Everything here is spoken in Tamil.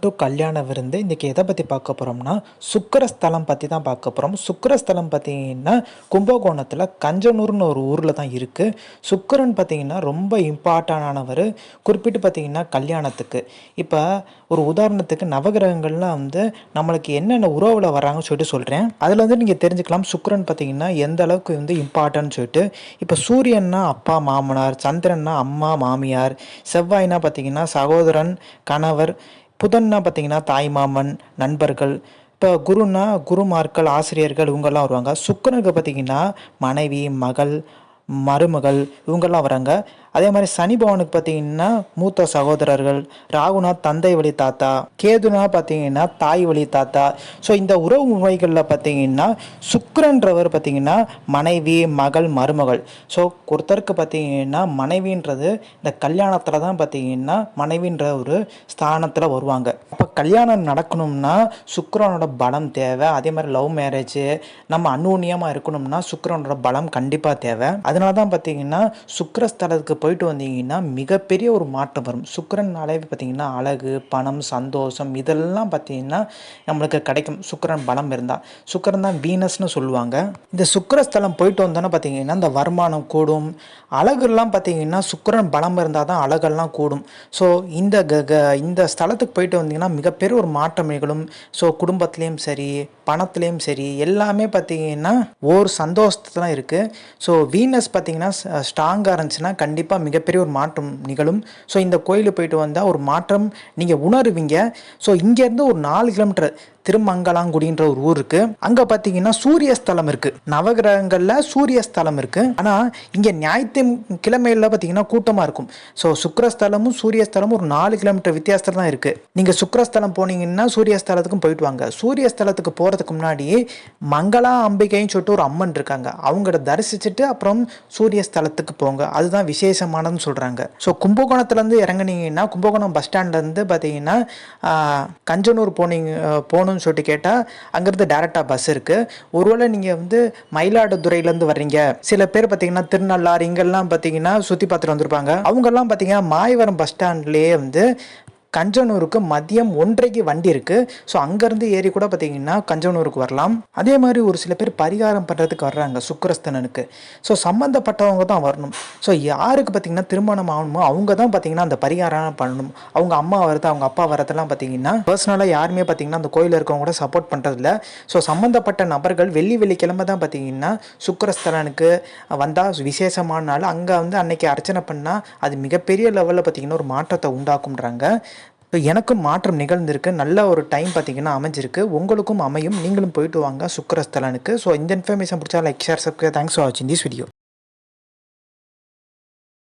டு கல்யாண விருந்து. இன்றைக்கி எதை பற்றி பார்க்க போகிறோம்னா சுக்கிரஸ்தலம் பற்றி தான் பார்க்க போகிறோம். சுக்கிரஸ்தலம் பார்த்திங்கன்னா கும்பகோணத்தில் கஞ்சனூர்னு ஒரு ஊரில் தான் இருக்குது. சுக்கிரன் பார்த்திங்கன்னா ரொம்ப இம்பார்ட்டண்டானவர், குறிப்பிட்டு பார்த்திங்கன்னா கல்யாணத்துக்கு. இப்போ ஒரு உதாரணத்துக்கு நவகிரகங்கள்லாம் நம்மளுக்கு என்னென்ன உறவில் வராங்கன்னு சொல்லிட்டு சொல்கிறேன். அதில் நீங்கள் தெரிஞ்சுக்கலாம் சுக்கிரன் பார்த்திங்கன்னா எந்த அளவுக்கு இம்பார்ட்டன்ட்னு சொல்லிட்டு. இப்போ சூரியன்னா அப்பா மாமனார், சந்திரன்னா அம்மா மாமியார், செவ்வாய்னா பார்த்திங்கன்னா சகோதரன் கணவர், புதன்னா பார்த்திங்கன்னா தாய் மாமன் நண்பர்கள், இப்போ குருன்னா குருமார்கள் ஆசிரியர்கள் இவங்கெல்லாம் வருவாங்க. சுக்கிரனுக்கு பார்த்திங்கன்னா மனைவி மகள் மருமகள் இவங்கெல்லாம் வராங்க. அதே மாதிரி சனி பவனுக்கு பார்த்தீங்கன்னா மூத்த சகோதரர்கள், ராகுனா தந்தை வழி தாத்தா, கேதுனா பார்த்தீங்கன்னா தாய் வழி தாத்தா. ஸோ இந்த உறவு முறைகளில் பார்த்தீங்கன்னா சுக்கிரன்றவர் பார்த்தீங்கன்னா மனைவி மகள் மருமகள். ஸோ ஒருத்தருக்கு பார்த்தீங்கன்னா மனைவின்றது இந்த கல்யாணத்தில் தான் பார்த்தீங்கன்னா மனைவின்ற ஒரு ஸ்தானத்தில் வருவாங்க. அப்போ கல்யாணம் நடக்கணும்னா சுக்கிரனோட பலம் தேவை. அதே மாதிரி லவ் மேரேஜ் நம்ம அந்யோன்யமாக இருக்கணும்னா சுக்கிரனோட பலம் கண்டிப்பாக தேவை. அதனால தான் பார்த்தீங்கன்னா சுக்கிரஸ்தலத்துக்கு போயிட்டு வந்தீங்கன்னா மிகப்பெரிய ஒரு மாற்றம் வரும். சுக்கிரனாலே பார்த்தீங்கன்னா அழகு, பணம், சந்தோஷம் இதெல்லாம் பார்த்தீங்கன்னா நம்மளுக்கு கிடைக்கும். சுக்கிரன் பலம் இருந்தால். சுக்கிரன் தான் வீனஸ்னு சொல்லுவாங்க. இந்த சுக்கிரஸ்தலம் போயிட்டு வந்தோன்னா பார்த்தீங்கன்னா இந்த வருமானம் கூடும். அழகுலாம் பார்த்தீங்கன்னா சுக்கிரன் பலம் இருந்தால் தான் அழகெல்லாம் கூடும். ஸோ இந்த ஸ்தலத்துக்கு போயிட்டு வந்தீங்கன்னா மிகப்பெரிய ஒரு மாற்றம் நிகழும். ஸோ குடும்பத்துலேயும் சரி பணத்துலேயும் சரி எல்லாமே பார்த்தீங்கன்னா ஒரு சந்தோஷத்துல இருக்குது. ஸோ வீனஸ் பார்த்தீங்கன்னா ஸ்ட்ராங்காக இருந்துச்சுன்னா கண்டிப்பாக மிகப்பெரிய ஒரு மாற்றம் நிகழும். ஸோ இந்த கோயிலுக்கு போயிட்டு வந்தால் ஒரு மாற்றம் நீங்கள் உணருவீங்க. ஸோ இங்கேருந்து ஒரு 4 கிலோமீட்டர் திருமங்கலாங்குடின்ற ஒரு ஊர் இருக்குது. அங்கே பார்த்தீங்கன்னா சூரியஸ்தலம் இருக்குது. நவகிரகங்களில் சூரியஸ்தலம் இருக்குது. ஆனால் இங்கே ஞாயிற்றுக்கிழமையில் பார்த்தீங்கன்னா கூட்டமாக இருக்கும். ஸோ சுக்கிரஸ்தலமும் சூரியஸ்தலமும் ஒரு 4 கிலோமீட்டர் வித்தியாசத்தில் தான் இருக்குது. நீங்கள் சுக்கிரஸ்தலம் போனீங்கன்னா சூரியஸ்தலத்துக்கும் போயிட்டு வாங்க. சூரியஸ்தலத்துக்கு போகிறதுக்கு முன்னாடி மங்களா அம்பிகைன்னு சொல்லிட்டு ஒரு அம்மன் இருக்காங்க. அவங்கள தரிசிச்சுட்டு அப்புறம் சூரியஸ்தலத்துக்கு போங்க. அதுதான் விசேஷமானதுன்னு சொல்கிறாங்க. ஸோ கும்பகோணத்துலேருந்து இறங்குனீங்கன்னா கும்பகோணம் பஸ் ஸ்டாண்ட்லேருந்து பார்த்தீங்கன்னா கஞ்சனூர் போகணும்னு சொல்லிட்டு கேட்டால் அங்கேருந்து டேரெக்டாக பஸ் இருக்குது. ஒருவேளை நீங்கள் மயிலாடுதுறையிலேருந்து வர்றீங்க, சில பேர் பார்த்தீங்கன்னா திருநள்ளாறு இங்கெல்லாம் பார்த்தீங்கன்னா சுற்றி பார்த்துட்டு வந்திருப்பாங்க. அவங்கெல்லாம் பார்த்தீங்கன்னா மாயவரம் பஸ் ஸ்டாண்ட்லேயே கஞ்சனூருக்கு மதியம் 1:30க்கு வண்டி இருக்குது. ஸோ அங்கேருந்து ஏறி கூட பார்த்தீங்கன்னா கஞ்சனூருக்கு வரலாம். அதே மாதிரி ஒரு சில பேர் பரிகாரம் பண்ணுறதுக்கு வர்றாங்க சுக்கிரஸ்தலனுக்கு. ஸோ சம்மந்தப்பட்டவங்க தான் வரணும். ஸோ யாருக்கு பார்த்தீங்கன்னா திருமணம் ஆகணுமோ அவங்க தான் பார்த்தீங்கன்னா அந்த பரிகாரம் பண்ணணும். அவங்க அம்மா வரது அவங்க அப்பா வரதெல்லாம் பார்த்தீங்கன்னா பர்சனலாக யாருமே பார்த்தீங்கன்னா அந்த கோயிலில் இருக்கவங்க கூட சப்போர்ட் பண்ணுறதில்ல. ஸோ சம்மந்தப்பட்ட நபர்கள் வெள்ளிக்கிழமை தான் பார்த்தீங்கன்னா சுக்கிரஸ்தலனுக்கு வந்தால் விசேஷமான நாள். அங்கே அன்னைக்கு அர்ச்சனை பண்ணால் அது மிகப்பெரிய லெவலில் பார்த்தீங்கன்னா ஒரு மாற்றத்தை உண்டாக்கும்ன்றாங்க. எனக்கும் மாற்றம் நிகழ்ந்திருக்கு. நல்ல ஒரு டைம் பார்த்தீங்கன்னா அமைஞ்சிருக்கு. உங்களுக்கும் அமையும். நீங்களும் போயிட்டு வாங்க சுக்கிரஸ்தலனுக்கு. ஸோ இந்த இன்ஃபர்மேஷன் பிடிச்சா like share subscribe. Thanks for வாட்சிங் திஸ் வீடியோ.